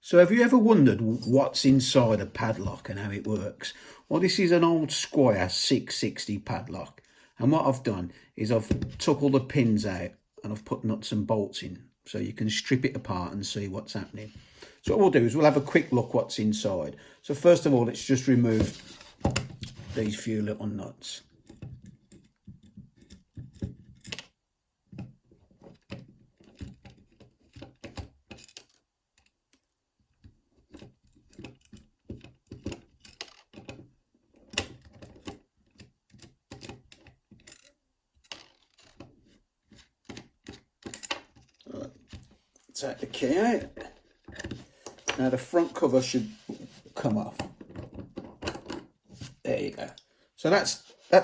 So have you ever wondered what's inside a padlock and how it works? Well, this is an old Squire 660 padlock. And what I've done is I've took all the pins out and I've put nuts and bolts in so you can strip it apart and see what's happening. So what we'll do is we'll have a quick look what's inside. So first of all, let's just remove these few little nuts. Take the key out. Now the front cover should come off. There you go. So that's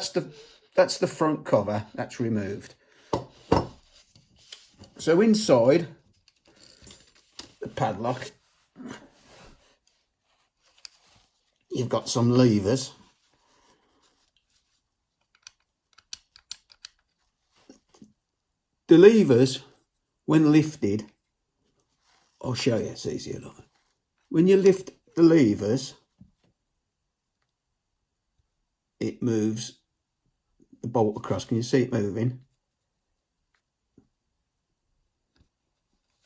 the front cover. That's removed. So inside the padlock, you've got some levers. The levers, when lifted, I'll show you, it's easier. Look. When you lift the levers, it moves the bolt across. Can you see it moving?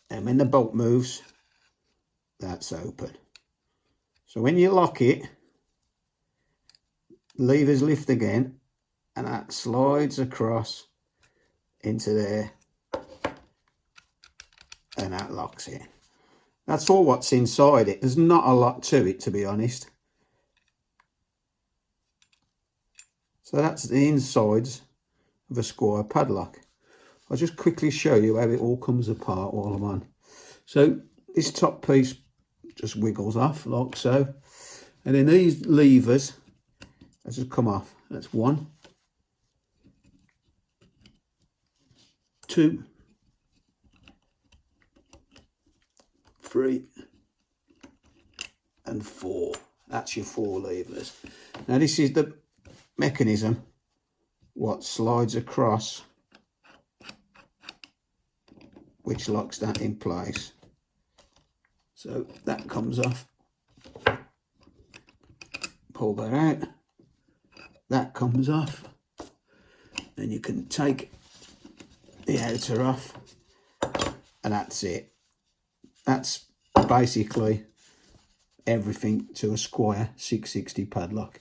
And when the bolt moves, that's open. So when you lock it, the levers lift again, and that slides across into there, and that locks it. That's all what's inside it. There's not a lot to it, to be honest. So that's the insides of a Squire padlock. I'll just quickly show you how it all comes apart while I'm on. So this top piece just wiggles off like so. And then these levers, they just come off. That's 1, 2, 3 and 4. That's your 4 levers. Now this is the mechanism what slides across, which locks that in place. So that comes off. Pull that out. That comes off. Then you can take the outer off, and that's it. That's basically everything to a Squire 660 padlock.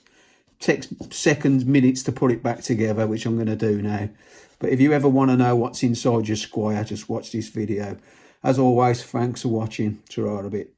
Takes seconds, minutes to put it back together, which I'm going to do now. But if you ever want to know what's inside your Squire, just watch this video. As always, thanks for watching. Ta-ra a bit.